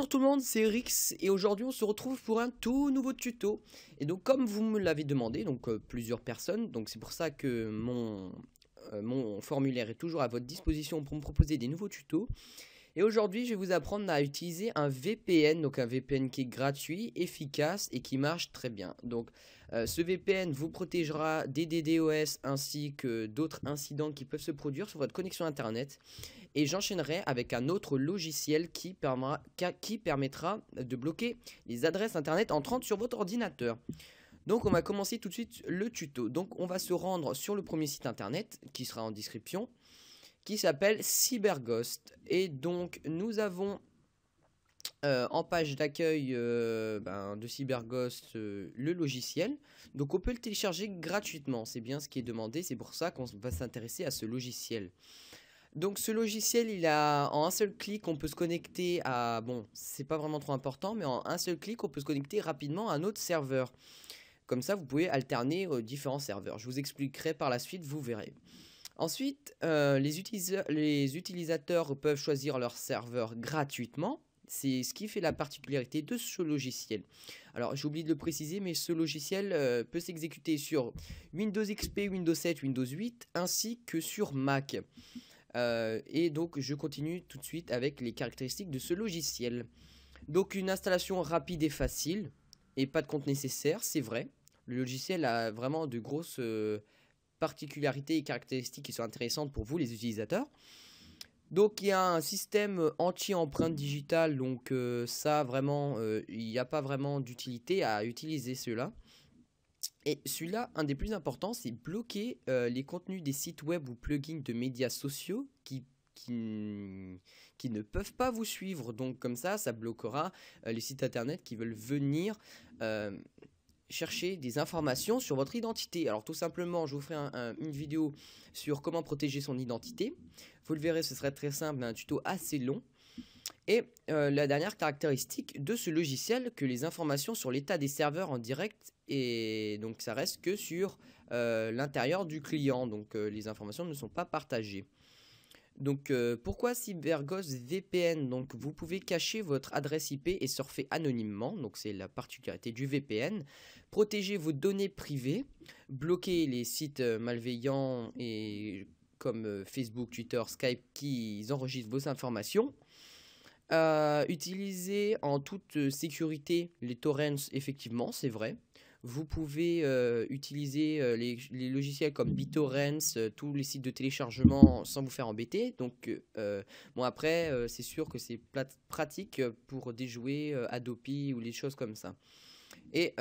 Bonjour tout le monde, c'est Rix et aujourd'hui on se retrouve pour un tout nouveau tuto. Et donc comme vous me l'avez demandé, donc plusieurs personnes, donc c'est pour ça que mon formulaire est toujours à votre disposition pour me proposer des nouveaux tutos. Et aujourd'hui je vais vous apprendre à utiliser un VPN, donc un VPN qui est gratuit, efficace et qui marche très bien. Donc ce VPN vous protégera des DDoS ainsi que d'autres incidents qui peuvent se produire sur votre connexion internet. Et j'enchaînerai avec un autre logiciel qui permettra de bloquer les adresses internet entrantes sur votre ordinateur. Donc on va commencer tout de suite le tuto. Donc on va se rendre sur le premier site internet qui sera en description, qui s'appelle CyberGhost. Et donc nous avons en page d'accueil de CyberGhost le logiciel. Donc on peut le télécharger gratuitement, c'est bien ce qui est demandé, c'est pour ça qu'on va s'intéresser à ce logiciel. Donc ce logiciel, en un seul clic, on peut se connecter à... Bon, c'est pas vraiment trop important, mais en un seul clic, on peut se connecter rapidement à un autre serveur. Comme ça, vous pouvez alterner aux différents serveurs. Je vous expliquerai par la suite, vous verrez. Ensuite, les utilisateurs peuvent choisir leur serveur gratuitement. C'est ce qui fait la particularité de ce logiciel. Alors, j'ai oublié de le préciser, mais ce logiciel peut s'exécuter sur Windows XP, Windows 7, Windows 8, ainsi que sur Mac. Et donc je continue tout de suite avec les caractéristiques de ce logiciel. Donc une installation rapide et facile et pas de compte nécessaire, c'est vrai. Le logiciel a vraiment de grosses particularités et caractéristiques qui sont intéressantes pour vous les utilisateurs. Donc il y a un système anti-empreinte digitale, donc ça vraiment il n'y a pas vraiment d'utilité à utiliser cela. Et celui-là, un des plus importants, c'est bloquer les contenus des sites web ou plugins de médias sociaux qui ne peuvent pas vous suivre. Donc comme ça bloquera les sites internet qui veulent venir chercher des informations sur votre identité. Alors tout simplement, je vous ferai une vidéo sur comment protéger son identité. Vous le verrez, ce serait très simple, un tuto assez long. Et la dernière caractéristique de ce logiciel, que les informations sur l'état des serveurs en direct, et donc ça reste que sur l'intérieur du client, donc les informations ne sont pas partagées. Donc pourquoi CyberGhost VPN? Donc vous pouvez cacher votre adresse IP et surfer anonymement, donc c'est la particularité du VPN. Protéger vos données privées, bloquer les sites malveillants et comme Facebook, Twitter, Skype qui enregistrent vos informations. Utiliser en toute sécurité les torrents, effectivement, c'est vrai. Vous pouvez utiliser les logiciels comme BitTorrents, tous les sites de téléchargement sans vous faire embêter. Donc, bon après, c'est sûr que c'est pratique pour déjouer Adopi ou les choses comme ça. Et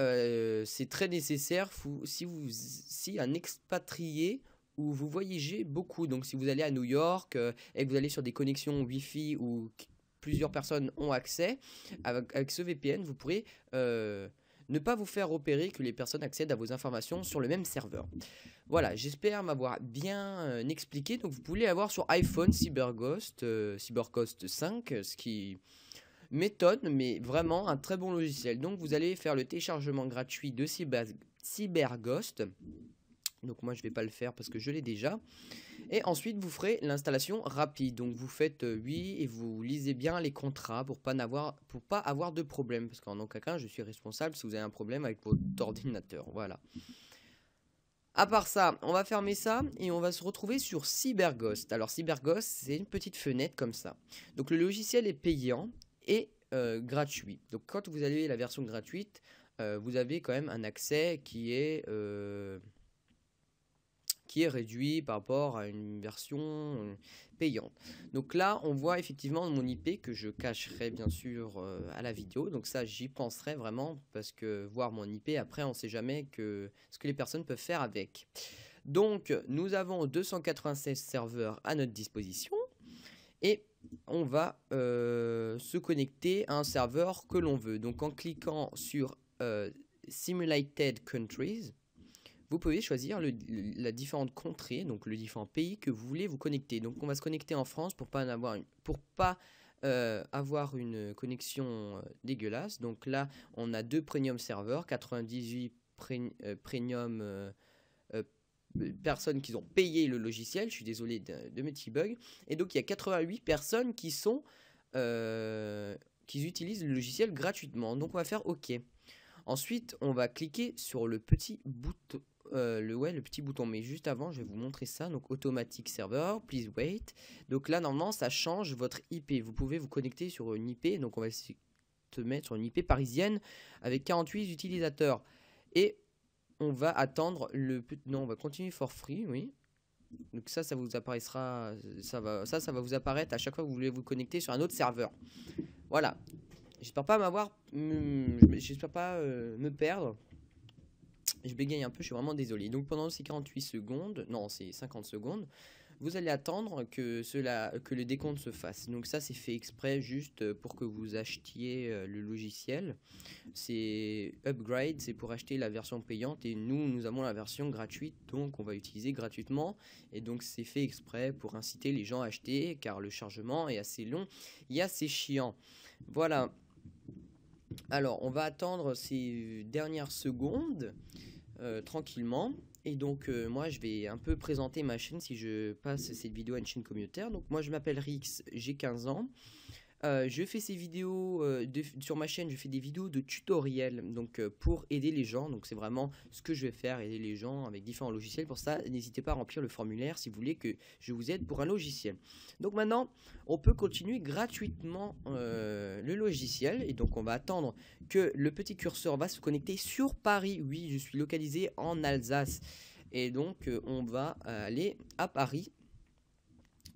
c'est très nécessaire si un expatrié où vous voyagez beaucoup. Donc, si vous allez à New York et que vous allez sur des connexions Wi-Fi ou plusieurs personnes ont accès, avec ce VPN, vous pourrez ne pas vous faire repérer que les personnes accèdent à vos informations sur le même serveur. Voilà, j'espère m'avoir bien expliqué. Donc vous pouvez avoir sur iPhone CyberGhost 5, ce qui m'étonne, mais vraiment un très bon logiciel. Donc vous allez faire le téléchargement gratuit de CyberGhost. Donc moi je vais pas le faire parce que je l'ai déjà. Et ensuite vous ferez l'installation rapide. Donc vous faites oui et vous lisez bien les contrats pour pas avoir de problème. Parce qu'en aucun cas je suis responsable si vous avez un problème avec votre ordinateur. Voilà. À part ça, on va fermer ça et on va se retrouver sur CyberGhost. Alors CyberGhost, c'est une petite fenêtre comme ça. Donc le logiciel est payant et gratuit. Donc quand vous avez la version gratuite, vous avez quand même un accès qui est réduit par rapport à une version payante. Donc là, on voit effectivement mon IP que je cacherai bien sûr à la vidéo. Donc ça, j'y penserai vraiment parce que voir mon IP, après, on ne sait jamais ce que les personnes peuvent faire avec. Donc, nous avons 296 serveurs à notre disposition et on va se connecter à un serveur que l'on veut. Donc, en cliquant sur Simulated Countries, vous pouvez choisir la différente contrée, donc le différent pays que vous voulez vous connecter. Donc on va se connecter en France pour pas avoir une connexion dégueulasse. Donc là, on a 2 premium serveurs, 98 premium personnes qui ont payé le logiciel. Je suis désolé de mes petits bugs. Et donc il y a 88 personnes qui qu'ils utilisent le logiciel gratuitement. Donc on va faire OK. Ensuite, on va cliquer sur le petit bouton, le petit bouton. Mais juste avant, je vais vous montrer ça. Donc automatic server, please wait. Donc là, normalement, ça change votre IP. Vous pouvez vous connecter sur une IP. Donc on va essayer de mettre sur une IP parisienne avec 48 utilisateurs. Et on va attendre non, on va continuer for free, oui. Donc ça vous apparaîtra, ça va vous apparaître à chaque fois que vous voulez vous connecter sur un autre serveur. Voilà. J'espère pas me perdre. Je bégaye un peu, je suis vraiment désolé. Donc pendant ces 48 secondes, non, c'est 50 secondes, vous allez attendre que le décompte se fasse. Donc ça, c'est fait exprès juste pour que vous achetiez le logiciel. C'est upgrade, c'est pour acheter la version payante, et nous avons la version gratuite, donc on va utiliser gratuitement. Et donc c'est fait exprès pour inciter les gens à acheter, car le chargement est assez long et assez chiant. Voilà. Alors, on va attendre ces dernières secondes tranquillement. Et donc, moi, je vais un peu présenter ma chaîne si je passe cette vidéo à une chaîne communautaire. Donc, moi, je m'appelle Rix, j'ai 15 ans. Je fais ces vidéos sur ma chaîne, je fais des vidéos de tutoriels donc pour aider les gens. Donc c'est vraiment ce que je vais faire, aider les gens avec différents logiciels. Pour ça, n'hésitez pas à remplir le formulaire si vous voulez que je vous aide pour un logiciel. Donc maintenant, on peut continuer gratuitement le logiciel. Et donc on va attendre que le petit curseur va se connecter sur Paris. Oui, je suis localisé en Alsace. Et donc on va aller à Paris.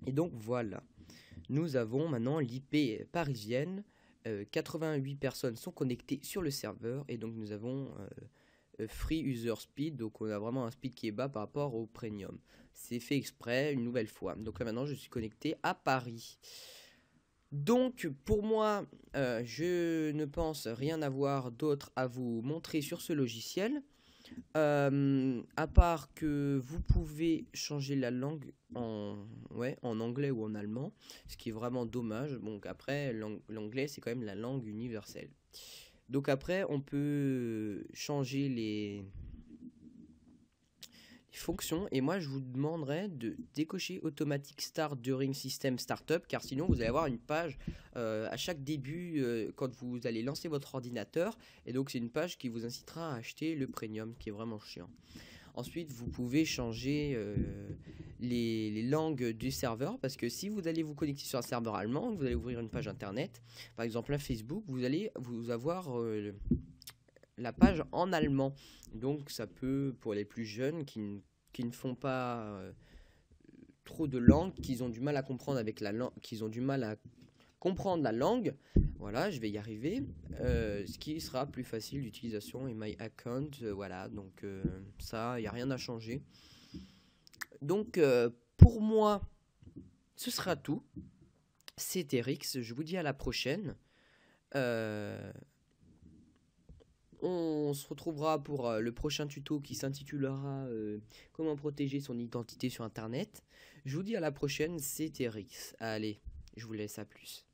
Et donc voilà. Nous avons maintenant l'IP parisienne, 88 personnes sont connectées sur le serveur, et donc nous avons free user speed, donc on a vraiment un speed qui est bas par rapport au premium. C'est fait exprès une nouvelle fois. Donc là maintenant je suis connecté à Paris. Donc pour moi, je ne pense rien avoir d'autre à vous montrer sur ce logiciel. À part que vous pouvez changer la langue en anglais ou en allemand, ce qui est vraiment dommage. Donc après, l'anglais c'est quand même la langue universelle. Donc après, on peut changer les fonctions, et moi je vous demanderai de décocher Automatic Start During System Startup, car sinon vous allez avoir une page à chaque début quand vous allez lancer votre ordinateur, et donc c'est une page qui vous incitera à acheter le premium, qui est vraiment chiant. Ensuite, vous pouvez changer les langues du serveur, parce que si vous allez vous connecter sur un serveur allemand, vous allez ouvrir une page internet, par exemple un Facebook, vous allez avoir la page en allemand. Donc ça peut, pour les plus jeunes qui ne font pas trop de langue, qui ont du mal à comprendre avec la langue, qui ont du mal à comprendre la langue, voilà, je vais y arriver, ce qui sera plus facile d'utilisation, et my account, voilà, donc ça, il n'y a rien à changer. Donc pour moi, ce sera tout. C'était Rix, je vous dis à la prochaine. On se retrouvera pour le prochain tuto qui s'intitulera comment protéger son identité sur internet. Je vous dis à la prochaine, c'était Rix. Allez, je vous laisse, à plus.